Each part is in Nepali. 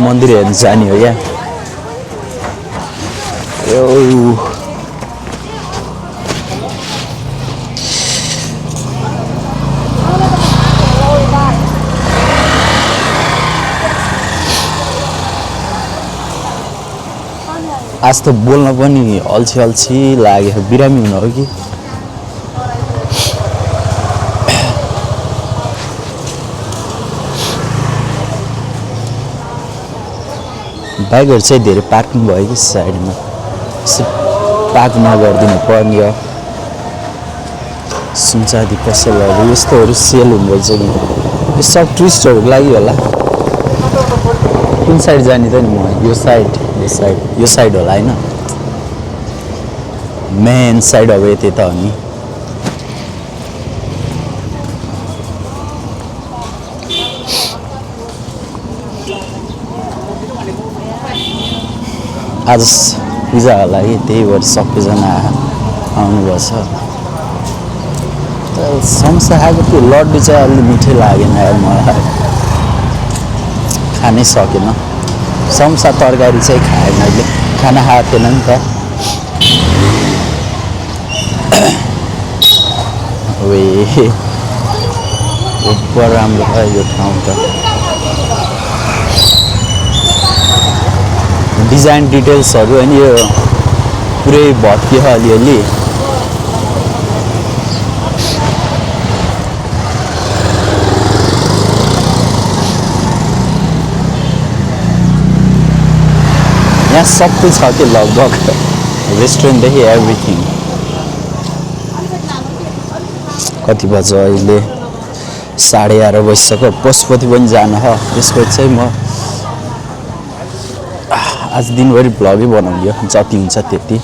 मन्दिर हेर्न जाने हो क्या आज त बोल्न पनि अल्छी अल्छी लाग्यो बिरामी हुन हो कि बाइकहरु चाहिँ धेरै पार्किङ भयो कि साइडमा पार्क नगर्दिनु पर्ने हो सुनचाँदी पसलहरु यस्तोहरु सेल हुँदैछ नि यो सब टुरिस्टहरुको लागि होला कुन साइड जाने त नि म यो साइड होला हैन मेन साइड अब यतै त हो नि आज पूजा होला कि त्यही भएर सबैजना आउनुभएको छ समोसा खाएको त्यो लड्डु चाहिँ अलि मिठै लागेन यार मलाई खानै सकेन समोसा तरकारी चाहिँ खाएँ मैले खाना खाएको थिएन नि त ओभर राम्रो छ यो ठाउँ त डिजाइन डिटेल्सहरु हैन यो पुरै भत्कियो अलिअलि यहाँ सबै छ के लगभग रेस्टुरेन्टदेखि एभ्रिथिङ कति बज्छ अहिले 11:30 बजिसक्यो पशुपति पनि जान हो त्यसको चाहिँ म आज दिनभरि भ्लगै बनाउँदियो जति हुन्छ त्यति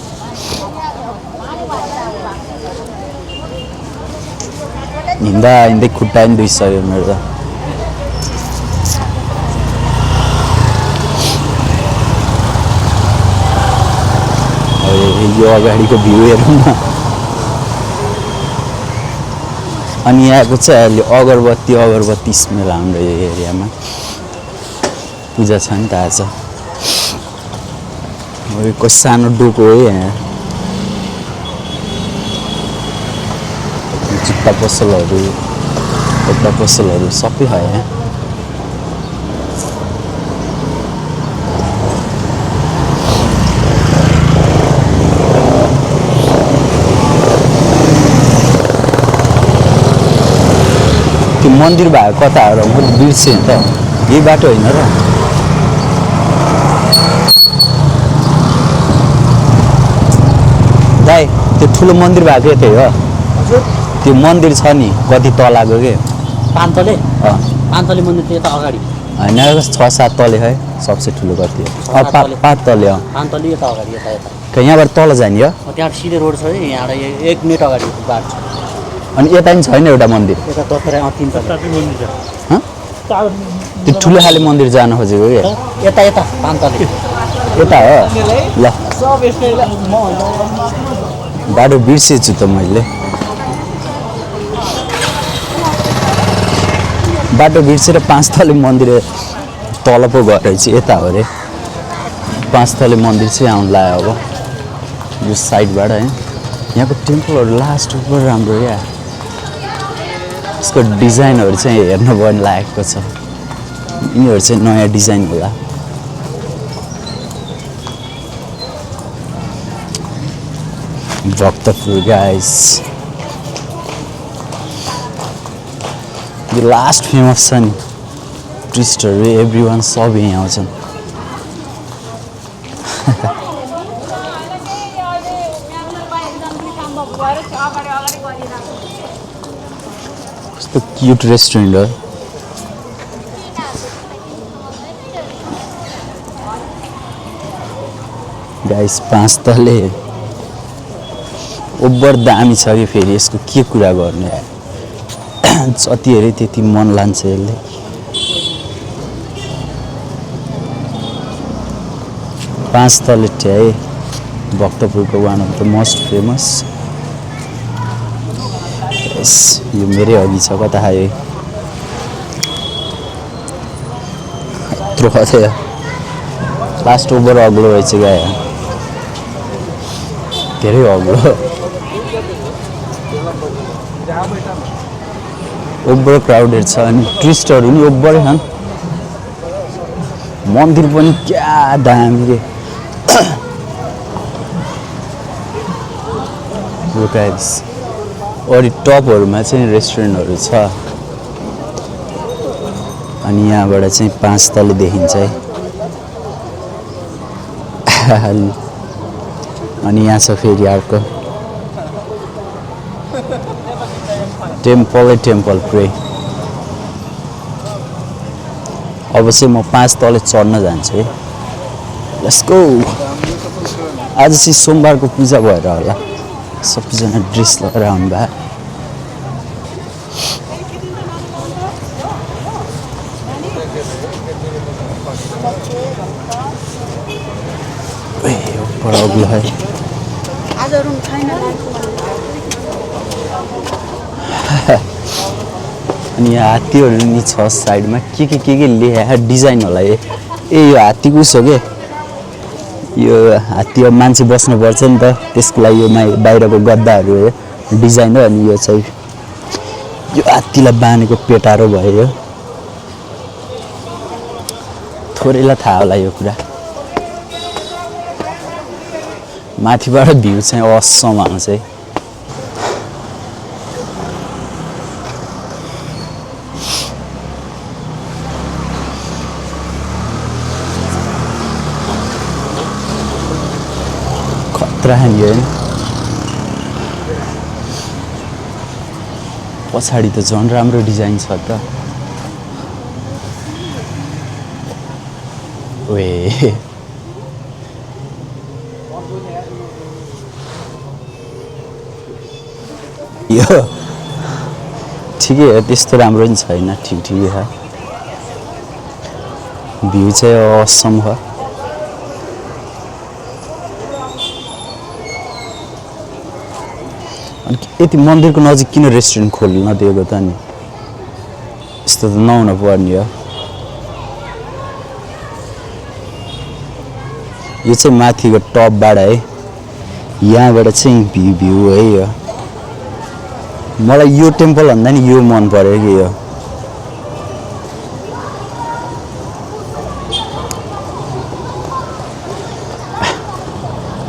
हिँड्दा हिँड्दै खुट्टा पनि दुइसक्यो मेरो त यो अगाडिको भ्यू हेरौँ न अनि यहाँको चाहिँ अहिले अगरबत्ती स्मेल हाम्रो यो एरियामा पूजा छ नि त आज को सानो डोको हो यहाँ जुत्ता पसलहरू कपडा पसलहरू सबै छ यहाँ त्यो मन्दिर भएको कता हो र म बिर्सेँ त यही बाटो होइन र दाइ त्यो ठुलो मन्दिर भएको यतै हो त्यो मन्दिर छ नि कति तलाको के पाँचतले मन्दिर त्यो त अगाडि हैन 6-7 तले है सबसे ठुलो कति हो 5 तले हो 5 तले यता अगाडि यता यहाँबाट तल जाने हो त्यहाँ सिधै रोड छ यहाँबाट 1 मिनेट अगाडि बाटो छ अनि यता पनि छैन एउटा मन्दिर यता दसरा 3 तले मन्दिर ह त्यो ठुलो खाले मन्दिर जान खोजेको के यता 5 तले यता हो ल सब यसले म बाटो बिर्सेछु त मैले बाटो बिर्सेर 5 तले मन्दिर तल पो गएर चाहिँ यता हो रे 5 तले मन्दिर चाहिँ आउन लाग्यो अब यो साइडबाट है यहाँको टेम्पलहरु लास्ट उपर राम्रो या यसको डिजाइनहरु चाहिँ हेर्न पनि लागेको छ यिनीहरु चाहिँ नयाँ डिजाइन होला भक्तपुर गाइस यो लास्ट फेमस छ नि टुरिस्टहरु एभ्रीवन सब यहाँ आउँछन् कस्तो क्यूट रेस्टुरेन्ट हो गाइस 5 तले ओभर दामी छ कि फेरि यसको के कुरा गर्ने जति हेरे त्यति मन लान्छ यसले पाँच तले है भक्तपुरको one of the most famous यो मेरै अघि छ कता आयो यत्रो कतै लास्ट ओभर अग्लो रहेछ क्या धेरै अग्लो ओभर क्राउडेड छ अनि टुरिस्टहरू नि ओभरै छन् मन्दिर पनि क्या दामी के गाइस अरू टपहरूमा चाहिँ रेस्टुरेन्टहरू छ अनि यहाँबाट चाहिँ 5 तले देखिन्छ है अनि यहाँ छ फेरि अर्को टेम्पल प्रे अब चाहिँ म 5 तले चढ्न जान्छु है लेट्स गो आज चाहिँ सोमबारको पूजा भएर होला सबैजना ड्रेस लगाएर आउनुभयो ऊपर अग्लो है अनि यहाँ हात्तीहरू नि छ साइडमा के लेखा डिजाइन होला ए यो हात्ती कुस हो के यो हात्ती अब मान्छे बस्नुपर्छ नि त त्यसको लागि यो बाहिरको गद्दाहरू हो डिजाइन हो अनि यो चाहिँ यो हात्तीलाई बाँधेको पेटारो भयो थोरैलाई थाहा होला यो कुरा माथिबाट भ्यू चाहिँ असम आउँछ है खतरा यो पछाडि त झन् राम्रो डिजाइन छ त ओए यो ठिकै हो त्यस्तो राम्रो पनि छैन ठिकै छ भ्यू चाहिँ असम हो अनि यति मन्दिरको नजिक किन रेस्टुरेन्ट खोल्न नदिएको त नि यस्तो त नहुन पर्ने हो यो चाहिँ माथिको टपबाट है यहाँबाट चाहिँ भ्यू है यो मलाई यो टेम्पल भन्दा नि यो मन पर्यो कि यो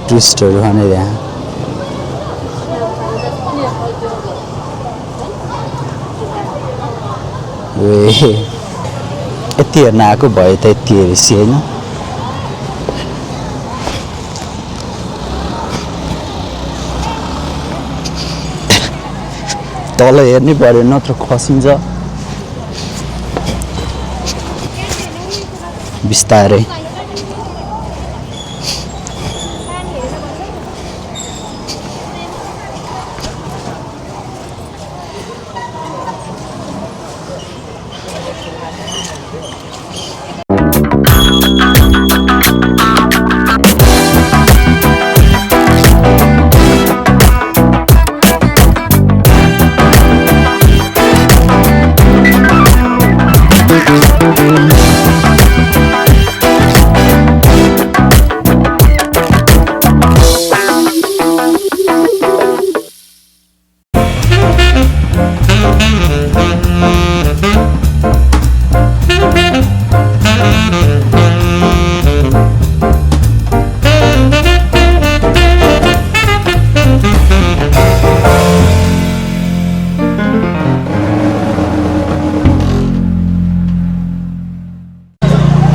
टुरिस्टहरू भने यहाँ यति हेर्न आएको भयो त यति हेरेपछि होइन तल हेर्नै पर्यो नत्र खसिन्छ बिस्तारै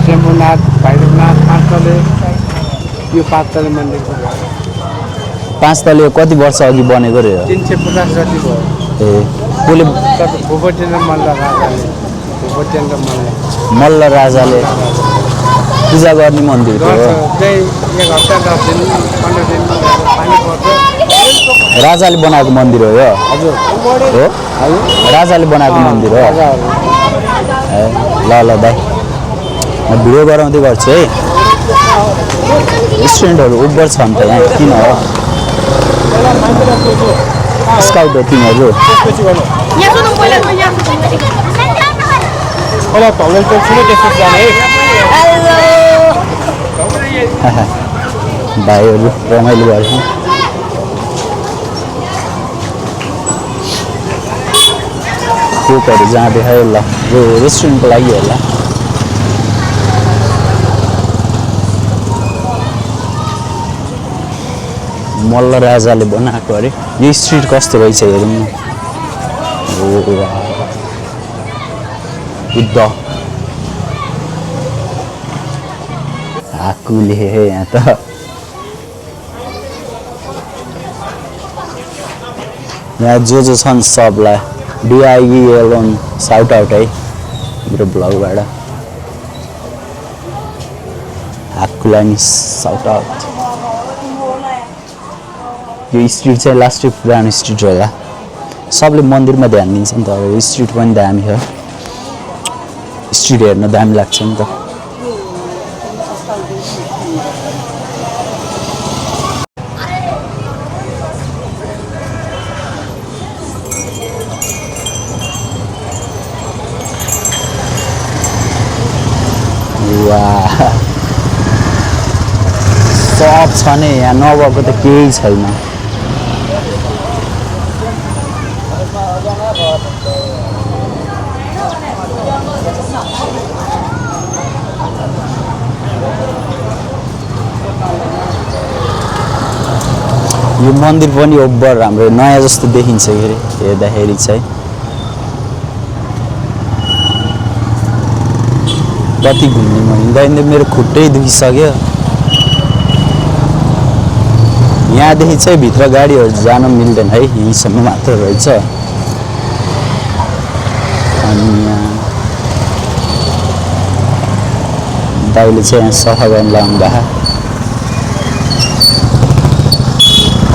शम्भुनाथ भैरवनाथ 5 तले यो 5 तले मन्दिरको 5 तले कति वर्ष अघि बनेको रे 350 जति भयो ए कोले भूपतेन्द्र मल्ल राजाले पूजा गर्ने मन्दिर हो त्यही 1 हप्ता 10 दिन 15 दिन पानी पर्छ राजाले बनाएको मन्दिर हो यो हजुर हो राजाले बनाएको मन्दिर हो ए ल दाइ म भिडियो गराउँदै गर्छु है स्टुडेन्टहरू उब्बर छन् त यहाँ किन हो स्काउट हो तिमीहरू होला तौल त छुने त्यस्तो जाने भाइहरू रमाइलो गर्छौँ। कोकहरू जाँदै है ल यो रेस्टुरेन्टको लागि होला। मल्ल राजाले बनाएको अरे यो स्ट्रिट कस्तो रहेछ हेरौँ न। बुद्ध हाकुले यहाँ त यहाँ जो छन् सबलाई डिआइएलोन साउट आउट है मेरो ब्लगबाट हाकुलाई नि साउट आउट। यो स्ट्रिट चाहिँ लास्टै पुरानो स्ट्रिट होला। सबले मन्दिरमा ध्यान दिन्छ नि त। अब यो स्ट्रिट पनि दामी हो। स्ट्रिट हेर्न दामी लाग्छ नि त। वाह सब छ नि यहाँ नभएको त केही छैन। यो मन्दिर पनि ओभर राम्रो नयाँ जस्तो देखिन्छ के अरे हेर्दाखेरि चाहिँ। कति घुम्ने म हिँड्दा मेरो खुट्टै दुखिसक्यो। यहाँदेखि चाहिँ भित्र गाडीहरू जान मिल्दैन है यहीँसम्म मात्र रहेछ। अनि यहाँ दाइले चाहिँ यहाँ सफा गर्न लाउनु भएको।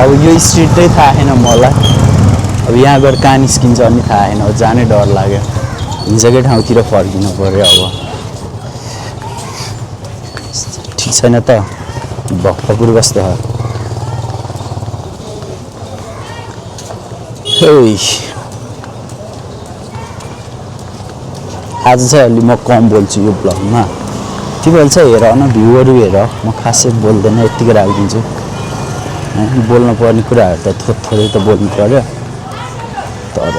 अब यो स्ट्रिट चाहिँ थाहा छैन मलाई। अब यहाँ गएर कहाँ निस्किन्छ अनि थाहा छैन। अब जानै डर लाग्यो। हिजोकै ठाउँतिर फर्किनु पर्यो। अब ठिक छैन त भक्तपुर कस्तो हो। आज चाहिँ अलि म कम बोल्छु यो ब्लगमा। तिमीहरूले चाहिँ हेर न भ्यूहरू हेर। म खासै बोल्दैन यत्तिकै राखिदिन्छु। बोल्नु पर्ने कुराहरू त थोरै त बोल्नु पर्यो। तर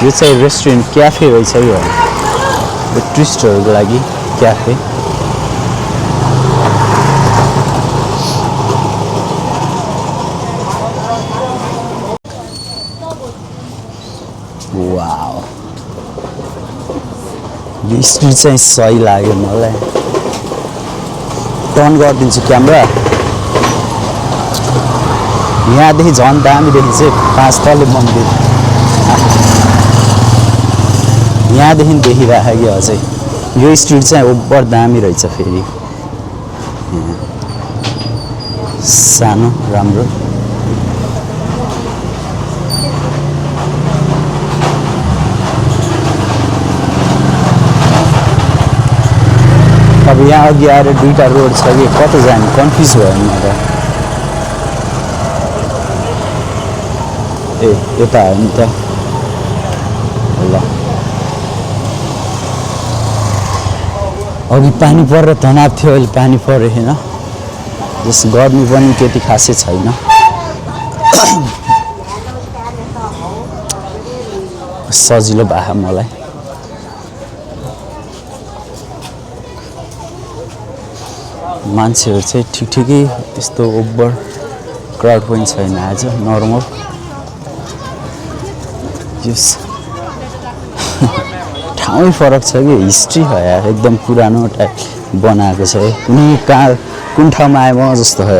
यो चाहिँ रेस्टुरेन्ट क्याफे रहेछ यो टुरिस्टहरूको लागि क्याफे। वाउ यो स्ट्रिट चाहिँ सही लाग्यो मलाई। टर्न गरिदिन्छु क्यामेरा। यहाँदेखि झन् दामी देखिन्छ 5 तले मन्दिर। यहाँदेखि देखिरहेको कि अझै यो स्ट्रिट चाहिँ ओभर दामी रहेछ। फेरि सानो राम्रो। अब यहाँ अघि आएर दुईवटा रोड छ कि कता जाने कन्फ्युज भयो नि त। ए यता हो नि त ल। अघि पानी परेर तनाव थियो अहिले पानी परेन। जस गर्मी पनि त्यति खासै छैन। सजिलो भयो मलाई। मान्छेहरू चाहिँ ठिकै त्यस्तो ओभर क्राउड पनि छैन आज नर्मल। ठाउँै फरक छ कि हिस्ट्री हो यार एकदम पुरानो टाइप बनाएको छ। कुनै कहाँ कुन ठाउँमा आए म जस्तो हो।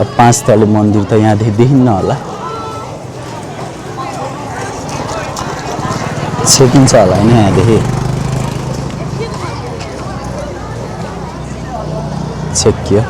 अब 5 तले मन्दिर त यहाँदेखि देखिन्न होला। छेकिन्छ होला होइन यहाँदेखि। छेकियो।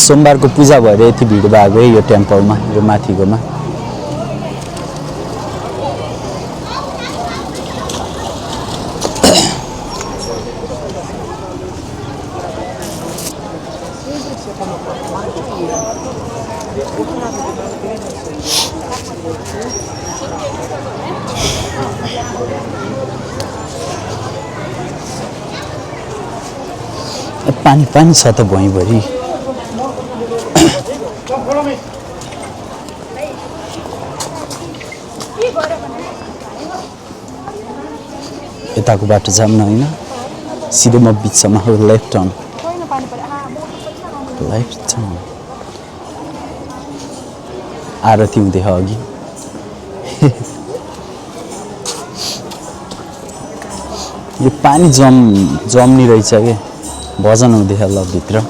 सोमबारको पूजा भएर यति भिड भएको है यो टेम्पलमा यो माथिकोमा पानी पानी छ त भुइँभरि यताको बाटो जाम न होइन सिधै म बिचमा हो लेफ्ट टर्न आरती हुँदै अघि यो पानी जम्नी रहेछ के भजन हुँदैछ ल भित्र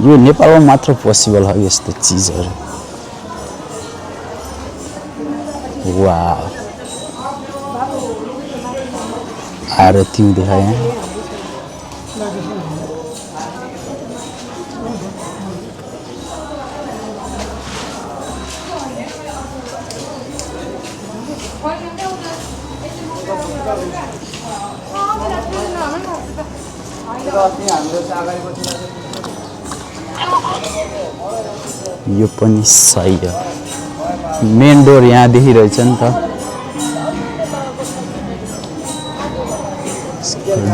यो नेपालमा मात्र पोसिबल हो यस्तो चिजहरू वाउ आरती हुँदैछ यहाँ यो पनि सही हो मेन डोर यहाँदेखि रहेछ नि त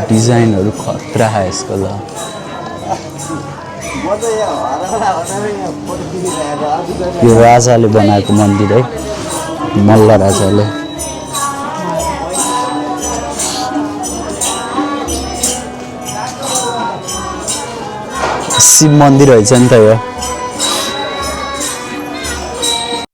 डिजाइनहरू खतरा है यसको ल यो राजाले बनाएको मन्दिर है मल्ल राजाले शिव मन्दिर रहेछ नि त यो